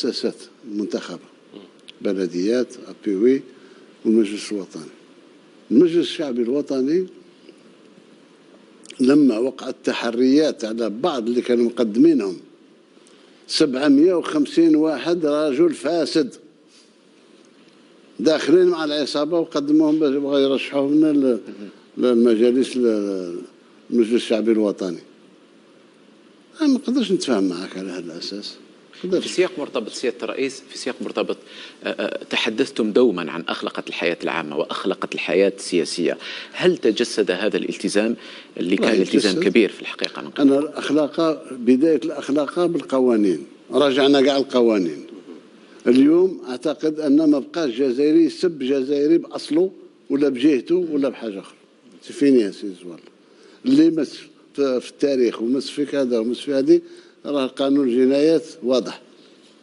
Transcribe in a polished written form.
المؤسسات المنتخبة، بلديات، أبيوي، والمجلس الوطني. المجلس الشعبي الوطني لما وقعت تحريات على بعض اللي كانوا مقدمينهم 750 واحد رجل فاسد داخلين مع العصابة وقدموهم بغا يرشحوهم للمجالس المجلس الشعبي الوطني. أنا ما نقدرش نتفاهم معك على هذا الأساس. في سياق مرتبط سيادة الرئيس، في سياق مرتبط تحدثتم دوما عن أخلاقة الحياة العامة وأخلاقة الحياة السياسية، هل تجسد هذا الالتزام اللي كان التزام كبير في الحقيقة من قبل؟ أنا الأخلاق، بداية الأخلاق بالقوانين، رجعنا كاع القوانين. اليوم أعتقد أن ما بقاش جزائري يسب جزائري بأصله ولا بجهته ولا بحاجة أخرى. فيني يا سي زوال اللي مس في التاريخ ومس في كذا ومس في هذه، راه قانون الجنايات واضح.